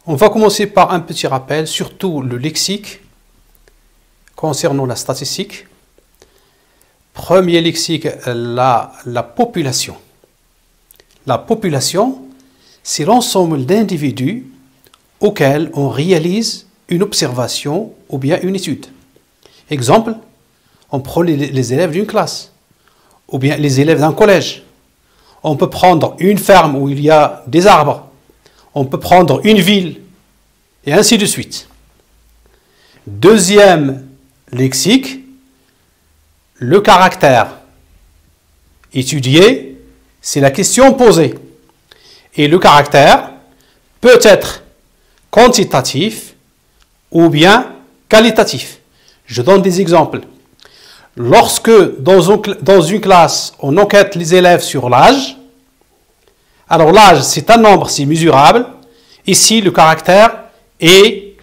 On va commencer par un petit rappel, surtout le lexique, concernant la statistique. Premier lexique, la population. La population, c'est l'ensemble d'individus auxquels on réalise une observation ou bien une étude. Exemple, on prend les élèves d'une classe ou bien les élèves d'un collège. On peut prendre une ferme où il y a des arbres. On peut prendre une ville et ainsi de suite. Deuxième lexique, le caractère. Étudier, c'est la question posée. Et le caractère peut être quantitatif ou bien qualitatif. Je donne des exemples. Lorsque dans une classe, on enquête les élèves sur l'âge, alors l'âge, c'est un nombre, c'est mesurable. Ici, le caractère est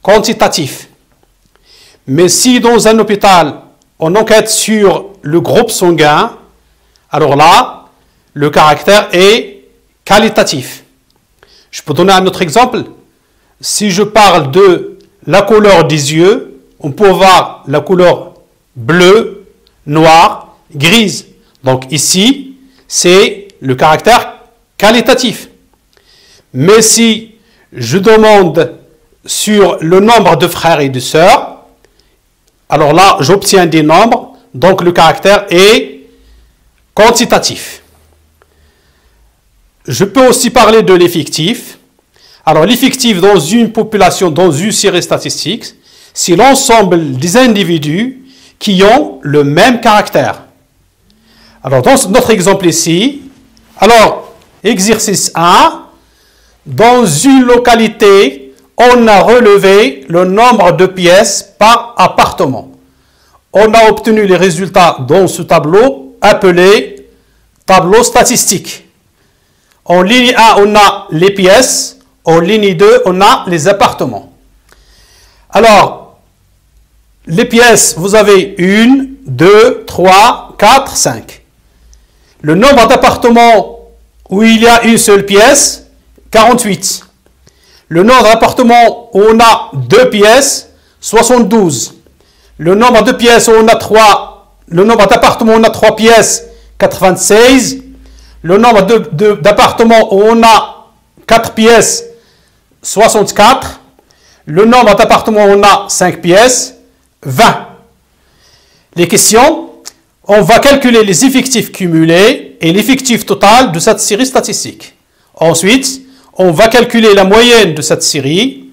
quantitatif. Mais si dans un hôpital, on enquête sur le groupe sanguin, alors là, le caractère est qualitatif. Je peux donner un autre exemple. Si je parle de la couleur des yeux, on peut voir la couleur bleue, noire, grise. Donc ici, c'est le caractère qualitatif. Mais si je demande sur le nombre de frères et de sœurs, alors là, j'obtiens des nombres, donc le caractère est quantitatif. Je peux aussi parler de l'effectif. Alors l'effectif dans une population, dans une série statistique, c'est l'ensemble des individus qui ont le même caractère. Alors dans notre exemple ici, alors exercice 1, dans une localité, on a relevé le nombre de pièces par appartement. On a obtenu les résultats dans ce tableau appelé tableau statistique. En ligne 1, on a les pièces. En ligne 2, on a les appartements. Alors, les pièces, vous avez 1, 2, 3, 4, 5. Le nombre d'appartements où il y a une seule pièce, 48. Le nombre d'appartements où on a 2 pièces, 72. Le nombre de pièces où on a 3, le nombre d'appartements où on a 3 pièces, 96. Le nombre d'appartements où on a 4 pièces, 64. Le nombre d'appartements où on a 5 pièces, 20. Les questions, on va calculer les effectifs cumulés et l'effectif total de cette série statistique. Ensuite, on va calculer la moyenne de cette série,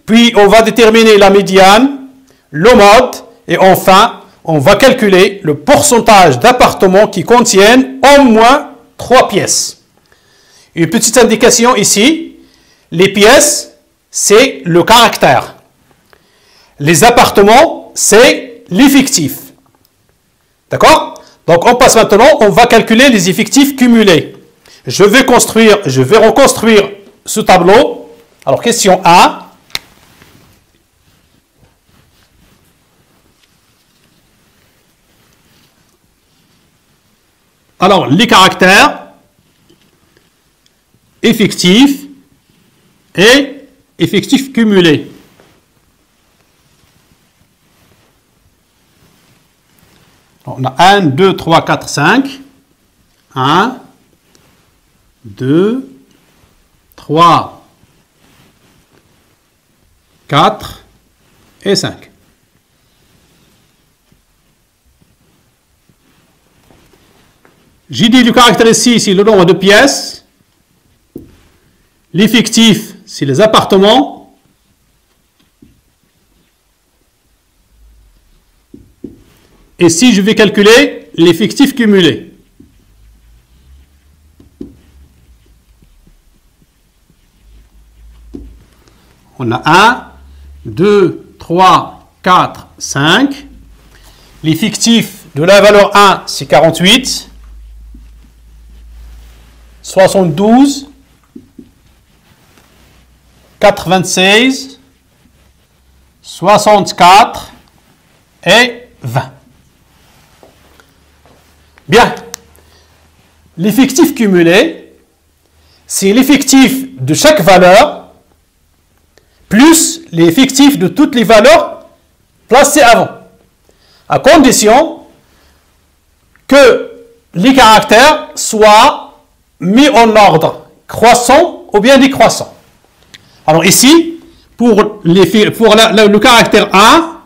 puis on va déterminer la médiane, le mode, et enfin, on va calculer le pourcentage d'appartements qui contiennent au moins 3 pièces. Une petite indication ici, les pièces, c'est le caractère. Les appartements, c'est l'effectif. D'accord? Donc on passe maintenant, on va calculer les effectifs cumulés. Je vais reconstruire ce tableau. Alors, question 1. Alors, les caractères, effectifs et effectifs cumulés. On a 1, 2, 3, 4, 5. 1, 2, 3, 4 et 5. J'ai dit le caractère ici, c'est le nombre de pièces. L'effectif, c'est les appartements. Et si je vais calculer l'effectif cumulé. On a 1, 2, 3, 4, 5. L'effectif de la valeur 1, c'est 48. 72. 96. 64. Et 20. Bien. L'effectif cumulé, c'est l'effectif de chaque valeur plus les fictifs de toutes les valeurs placées avant, à condition que les caractères soient mis en ordre croissant ou bien décroissant. Alors ici, pour le caractère 1,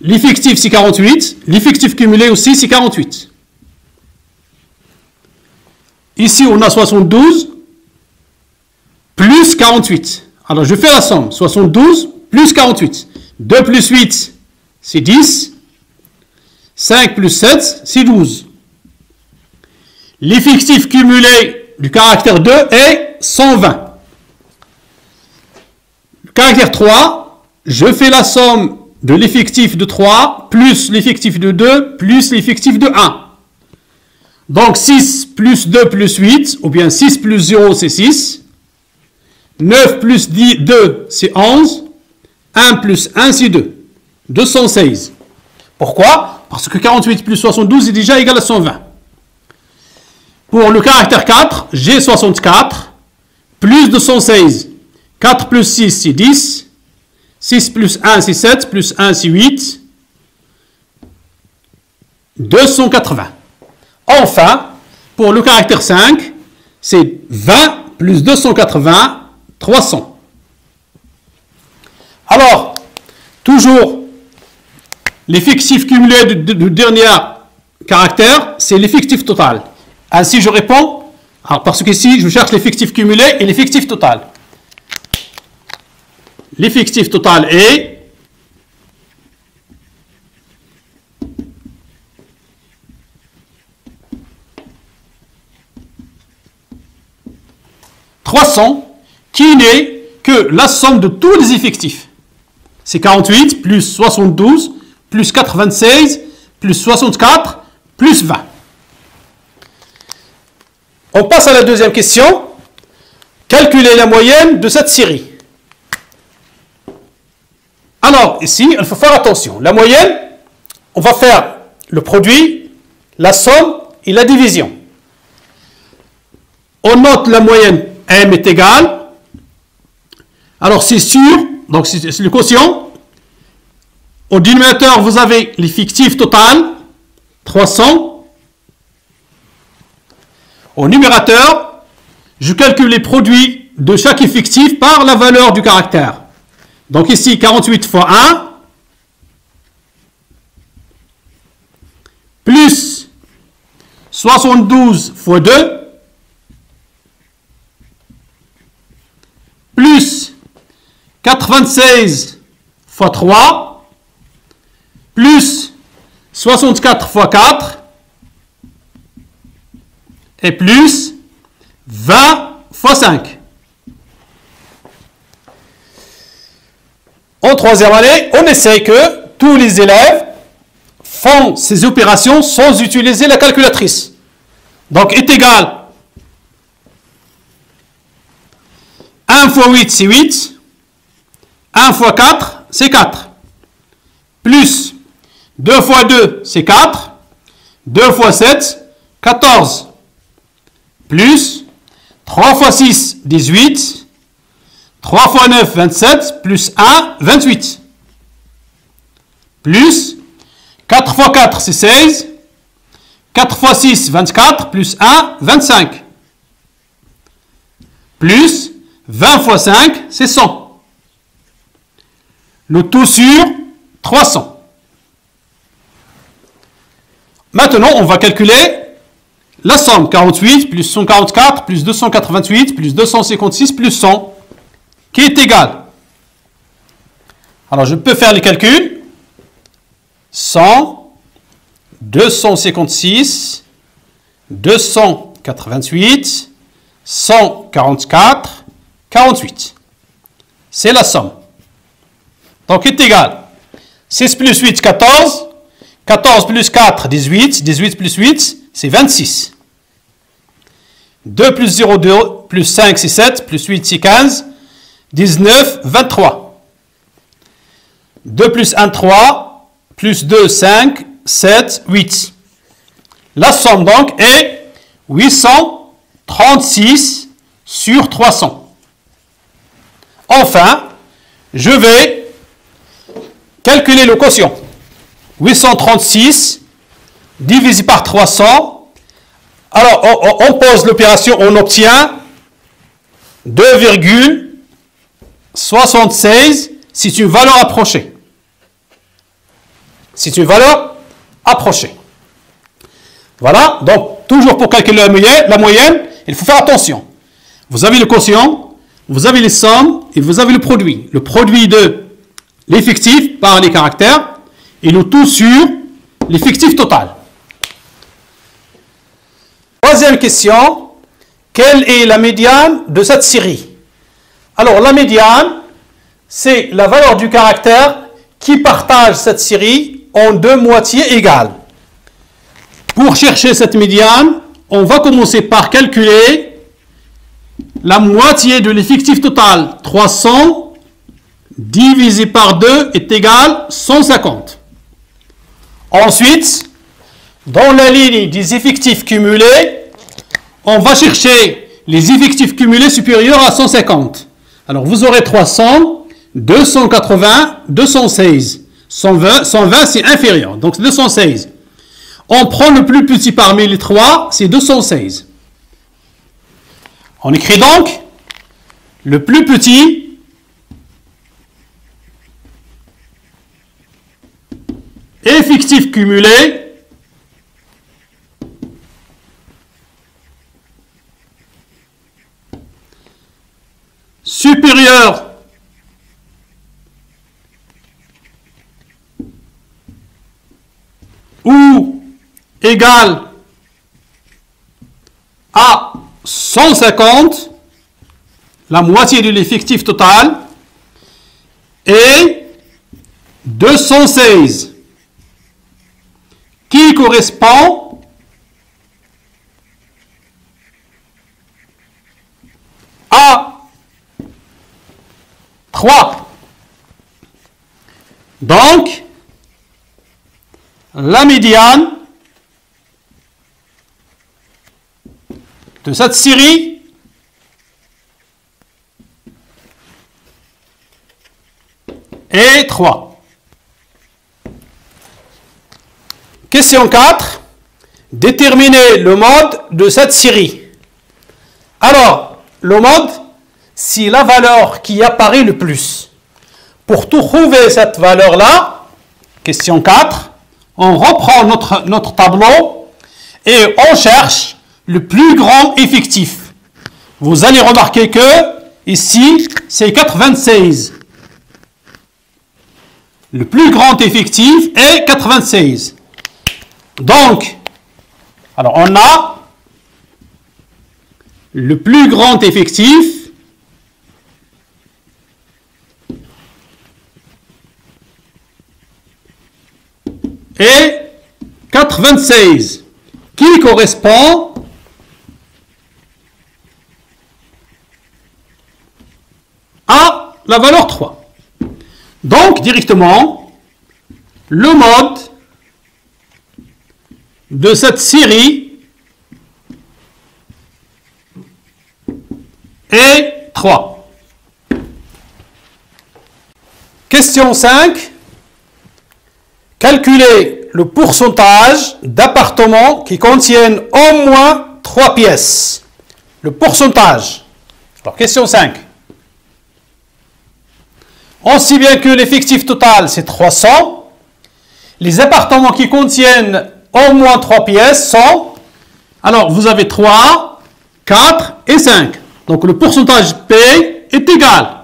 l'effectif c'est 48, l'effectif cumulé aussi c'est 48. Ici on a 72 plus 48. Alors je fais la somme, 72 plus 48. 2 plus 8 c'est 10, 5 plus 7 c'est 12. L'effectif cumulé du caractère 2 est 120. Le caractère 3, je fais la somme de l'effectif de 3 plus l'effectif de 2 plus l'effectif de 1. Donc 6 plus 2 plus 8, ou bien 6 plus 0 c'est 6. 9 plus 2 c'est 11. 1 plus 1 c'est 2. 216. Pourquoi? Parce que 48 plus 72 est déjà égal à 120. Pour le caractère 4, j'ai 64 plus 216. 4 plus 6 c'est 10. 6 plus 1 c'est 7, plus 1 c'est 8. 280. Enfin, pour le caractère 5, c'est 20 plus 280, 300. Alors, toujours, l'effectif cumulé du dernier caractère, c'est l'effectif total. Ainsi, je réponds, parce qu'ici, je cherche l'effectif cumulé et l'effectif total. L'effectif total est 300, qui n'est que la somme de tous les effectifs. C'est 48 plus 72 plus 96 plus 64 plus 20. On passe à la deuxième question. Calculer la moyenne de cette série. Alors, ici, il faut faire attention. La moyenne, on va faire le produit, la somme et la division. On note la moyenne M est égale. Alors, c'est sûr, donc c'est le quotient. Au dénominateur, vous avez l'effectif total, 300. Au numérateur, je calcule les produits de chaque effectif par la valeur du caractère. Donc ici, 48 fois 1, plus 72 fois 2, plus 96 fois 3, plus 64 fois 4, et plus 20 fois 5. En troisième année, on essaie que tous les élèves font ces opérations sans utiliser la calculatrice. Donc, est égal 1 fois 8, c'est 8. 1 fois 4, c'est 4. Plus 2 fois 2, c'est 4. 2 fois 7, 14. Plus 3 fois 6, 18. 3 fois 9, 27. Plus 1, 28. Plus 4 fois 4, c'est 16. 4 fois 6, 24. Plus 1, 25. Plus 20 fois 5, c'est 100. Le tout sur 300. Maintenant, on va calculer la somme. 48 plus 144 plus 288 plus 256 plus 100, qui est égal. Alors, je peux faire les calculs. 100, 256, 288, 144, 48. C'est la somme. Donc, est égal. 6 plus 8, 14. 14 plus 4, 18. 18 plus 8, c'est 26. 2 plus 0, 2. Plus 5, c'est 7. Plus 8, c'est 15. 19, 23. 2 plus 1, 3. Plus 2, 5. 7, 8. La somme donc est 836 sur 300. Enfin, je vais calculer le quotient. 836 divisé par 300. Alors, on pose l'opération, on obtient 2,76. C'est une valeur approchée. C'est une valeur approchée. Voilà, donc toujours pour calculer la moyenne, il faut faire attention. Vous avez le quotient, vous avez les sommes et vous avez le produit. Le produit de l'effectif par les caractères et le tout sur l'effectif total. Troisième question, quelle est la médiane de cette série? Alors la médiane, c'est la valeur du caractère qui partage cette série en deux moitiés égales. Pour chercher cette médiane, on va commencer par calculer la moitié de l'effectif total. 300 divisé par 2 est égal à 150. Ensuite, dans la ligne des effectifs cumulés, on va chercher les effectifs cumulés supérieurs à 150. Alors vous aurez 300, 280, 216. 120 c'est inférieur, donc 216. On prend le plus petit parmi les trois, c'est 216. On écrit donc le plus petit effectif cumulé supérieur ou égal à 150, la moitié de l'effectif total, et 216, qui correspond à 3. Donc, la médiane de cette série est 3. Question 4. Déterminer le mode de cette série. Alors, le mode, c'est la valeur qui apparaît le plus. Pour trouver cette valeur-là, question 4, on reprend notre tableau et on cherche le plus grand effectif. Vous allez remarquer que ici, c'est 96. Le plus grand effectif est 96. Donc, alors on a le plus grand effectif est 96, qui correspond à la valeur 3. Donc, directement, le mode de cette série est 3. Question 5. Calculer le pourcentage d'appartements qui contiennent au moins 3 pièces. Le pourcentage. Alors, question 5. On sait bien que l'effectif total, c'est 300. Les appartements qui contiennent au moins 3 pièces sont... Alors, vous avez 3, 4 et 5. Donc, le pourcentage P est égal.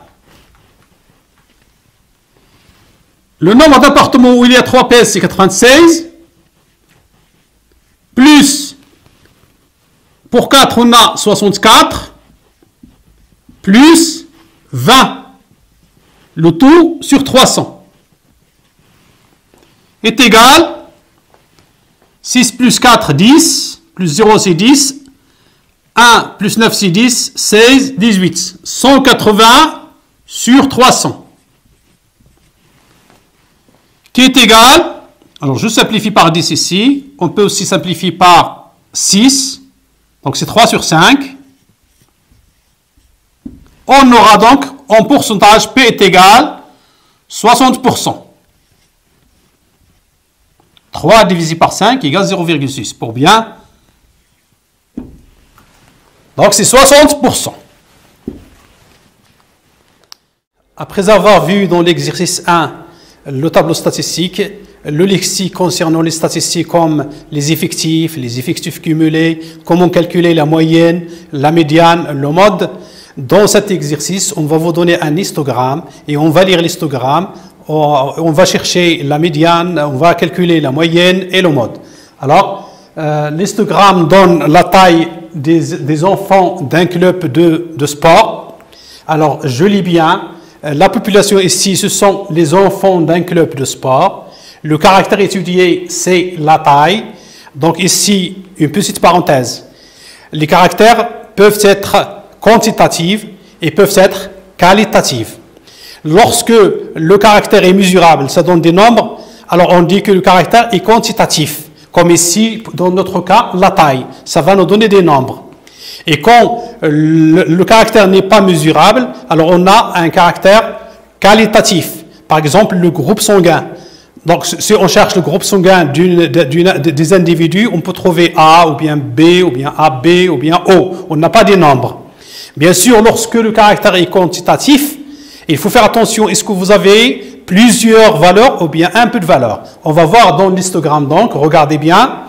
Le nombre d'appartements où il y a 3 pièces, c'est 96. Plus, pour 4, on a 64. Plus 20. Le tout sur 300 est égal 6 plus 4, 10, plus 0, c'est 10, 1 plus 9, c'est 10, 16, 18. 180 sur 300. Qui est égal, alors je simplifie par 10 ici, on peut aussi simplifier par 6, donc c'est 3 sur 5. On aura donc en pourcentage P est égal 60%. 3 divisé par 5 égale 0,6. Pour bien. Donc c'est 60%. Après avoir vu dans l'exercice 1 le tableau statistique, le lexique concernant les statistiques comme les effectifs cumulés, comment calculer la moyenne, la médiane, le mode, dans cet exercice, on va vous donner un histogramme et on va lire l'histogramme, on va chercher la médiane, on va calculer la moyenne et le mode. Alors, l'histogramme donne la taille des enfants d'un club de sport. Alors, je lis bien. La population ici, ce sont les enfants d'un club de sport. Le caractère étudié, c'est la taille. Donc ici, une petite parenthèse. Les caractères peuvent être quantitatifs et peuvent être qualitatifs. Lorsque le caractère est mesurable, ça donne des nombres, alors on dit que le caractère est quantitatif. Comme ici, dans notre cas, la taille. Ça va nous donner des nombres. Et quand le caractère n'est pas mesurable, alors on a un caractère qualitatif. Par exemple, le groupe sanguin. Donc, si on cherche le groupe sanguin des individus, on peut trouver A, ou bien B, ou bien AB, ou bien O. On n'a pas des nombres. Bien sûr, lorsque le caractère est quantitatif, il faut faire attention, est-ce que vous avez plusieurs valeurs ou bien un peu de valeurs? On va voir dans l'histogramme, donc, regardez bien.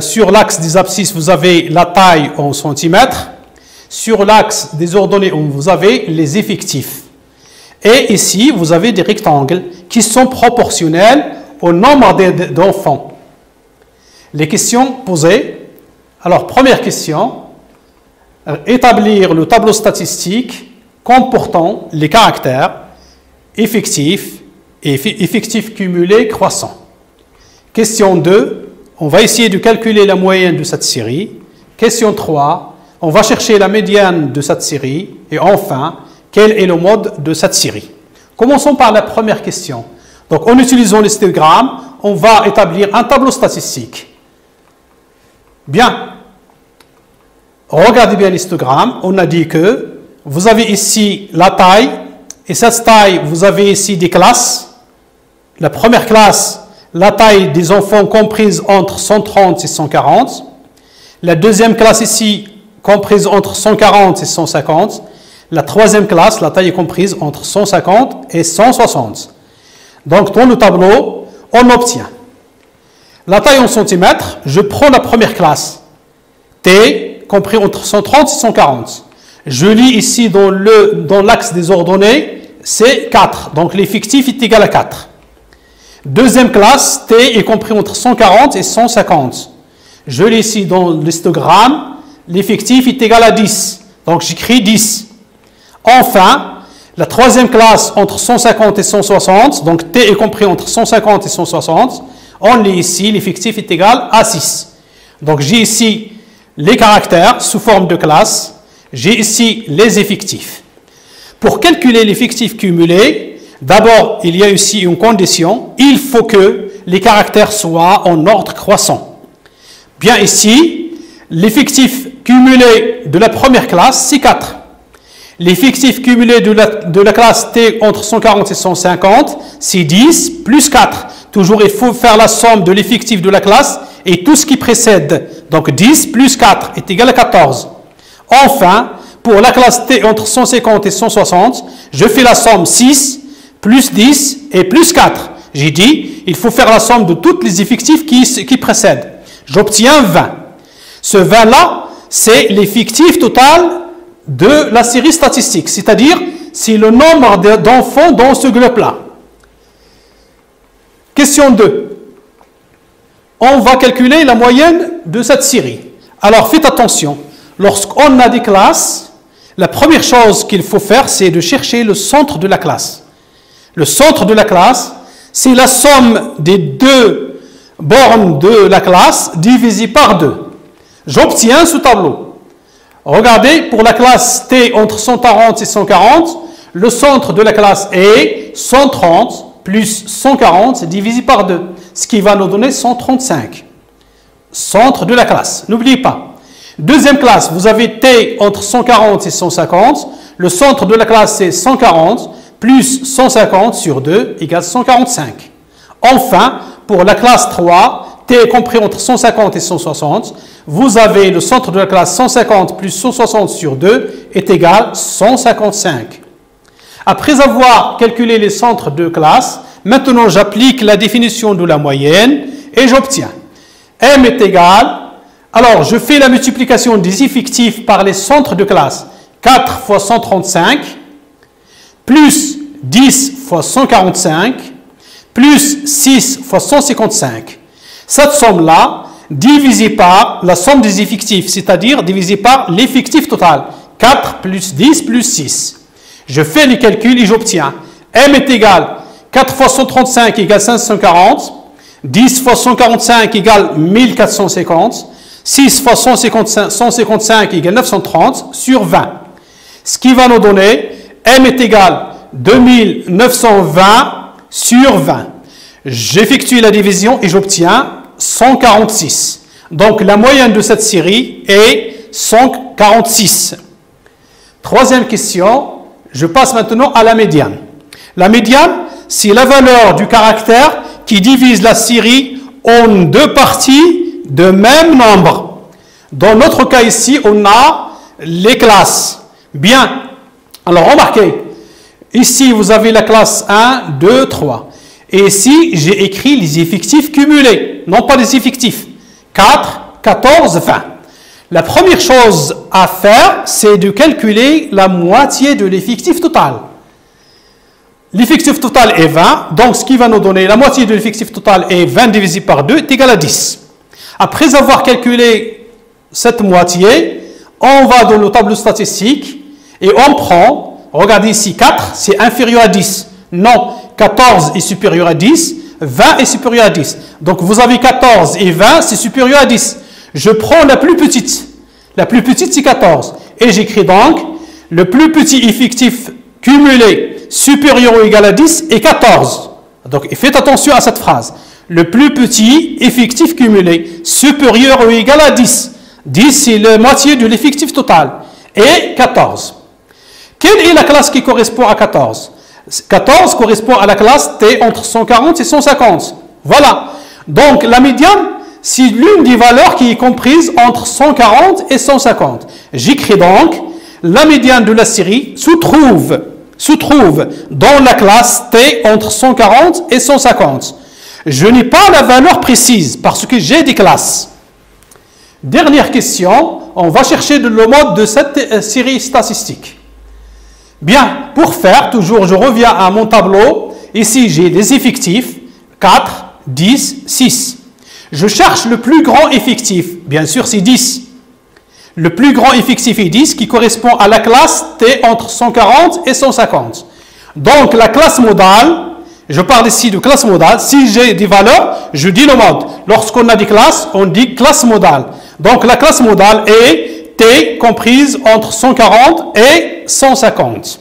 Sur l'axe des abscisses, vous avez la taille en centimètres. Sur l'axe des ordonnées, vous avez les effectifs. Et ici, vous avez des rectangles qui sont proportionnels au nombre d'enfants. Les questions posées. Alors, première question. Établir le tableau statistique comportant les caractères effectifs et effectifs cumulés croissants. Question 2. On va essayer de calculer la moyenne de cette série. Question 3, on va chercher la médiane de cette série. Et enfin, quel est le mode de cette série? Commençons par la première question. Donc, en utilisant l'histogramme, on va établir un tableau statistique. Bien. Regardez bien l'histogramme. On a dit que vous avez ici la taille. Et cette taille, vous avez ici des classes. La première classe, la taille des enfants comprise entre 130 et 140. La deuxième classe ici, comprise entre 140 et 150. La troisième classe, la taille est comprise entre 150 et 160. Donc, dans le tableau, on obtient la taille en centimètres. Je prends la première classe, T, compris entre 130 et 140. Je lis ici dans l'axe des ordonnées, c'est 4. Donc, l'effectif est égal à 4. Deuxième classe, T est compris entre 140 et 150. Je lis ici dans l'histogramme, l'effectif est égal à 10. Donc j'écris 10. Enfin, la troisième classe entre 150 et 160, donc T est compris entre 150 et 160. On lit ici, l'effectif est égal à 6. Donc j'ai ici les caractères sous forme de classe. J'ai ici les effectifs. Pour calculer l'effectif cumulé, d'abord, il y a ici une condition. Il faut que les caractères soient en ordre croissant. Bien ici, l'effectif cumulé de la première classe, c'est 4. L'effectif cumulé de la classe T entre 140 et 150, c'est 10 plus 4. Toujours, il faut faire la somme de l'effectif de la classe et tout ce qui précède. Donc, 10 plus 4 est égal à 14. Enfin, pour la classe T entre 150 et 160, je fais la somme 6 plus 10 et plus 4. J'ai dit, il faut faire la somme de tous les effectifs qui précèdent. J'obtiens 20. Ce 20-là, c'est l'effectif total de la série statistique, c'est-à-dire, c'est le nombre d'enfants dans ce groupe-là. Question 2. On va calculer la moyenne de cette série. Alors, faites attention. Lorsqu'on a des classes, la première chose qu'il faut faire, c'est de chercher le centre de la classe. Le centre de la classe, c'est la somme des deux bornes de la classe divisée par 2. J'obtiens ce tableau. Regardez, pour la classe T entre 140 et 140, le centre de la classe est 130 plus 140 divisé par 2, ce qui va nous donner 135. Centre de la classe, n'oubliez pas. Deuxième classe, vous avez T entre 140 et 150. Le centre de la classe, c'est 140 plus 150 sur 2 égale 145. Enfin, pour la classe 3, t est compris entre 150 et 160. Vous avez le centre de la classe 150 plus 160 sur 2 est égal à 155. Après avoir calculé les centres de classe, maintenant j'applique la définition de la moyenne et j'obtiens M est égal, alors je fais la multiplication des effectifs par les centres de classe, 4 fois 135, plus 10 fois 145, plus 6 fois 155. Cette somme-là, divisée par la somme des effectifs, c'est-à-dire divisée par l'effectif total, 4 plus 10 plus 6. Je fais les calculs et j'obtiens M est égal 4 fois 135 égale 540, 10 fois 145 égale 1450, 6 fois 155 égale 930 sur 20. Ce qui va nous donner M est égal 2920 sur 20. J'effectue la division et j'obtiens 146. Donc la moyenne de cette série est 146. Troisième question. Je passe maintenant à la médiane. La médiane, c'est la valeur du caractère qui divise la série en deux parties de même nombre. Dans notre cas ici, on a les classes. Bien. Alors, remarquez. Ici, vous avez la classe 1, 2, 3. Et ici, j'ai écrit les effectifs cumulés. Non pas les effectifs. 4, 14, 20. La première chose à faire, c'est de calculer la moitié de l'effectif total. L'effectif total est 20, donc ce qui va nous donner la moitié de l'effectif total est 20 divisé par 2 est égal à 10. Après avoir calculé cette moitié, on va dans le tableau statistique et on prend, regardez ici, 4, c'est inférieur à 10. Non, 14 est supérieur à 10, 20 est supérieur à 10. Donc vous avez 14 et 20, c'est supérieur à 10. Je prends la plus petite. La plus petite, c'est 14. Et j'écris donc, le plus petit effectif cumulé supérieur ou égal à 10 est 14. Donc, faites attention à cette phrase. Le plus petit effectif cumulé supérieur ou égal à 10. 10, c'est la moitié de l'effectif total. Et 14. Quelle est la classe qui correspond à 14? 14 correspond à la classe T entre 140 et 150. Voilà. Donc, la médiane, c'est l'une des valeurs qui est comprise entre 140 et 150. J'écris donc, la médiane de la série se trouve dans la classe T entre 140 et 150. Je n'ai pas la valeur précise parce que j'ai des classes. Dernière question, on va chercher le mode de cette série statistique. Bien, pour faire, toujours je reviens à mon tableau. Ici, j'ai des effectifs, 4, 10, 6. Je cherche le plus grand effectif. Bien sûr, c'est 10. Le plus grand effectif est 10 qui correspond à la classe T entre 140 et 150. Donc, la classe modale, je parle ici de classe modale. Si j'ai des valeurs, je dis le mode. Lorsqu'on a des classes, on dit classe modale. Donc, la classe modale est T comprise entre 140 et 150.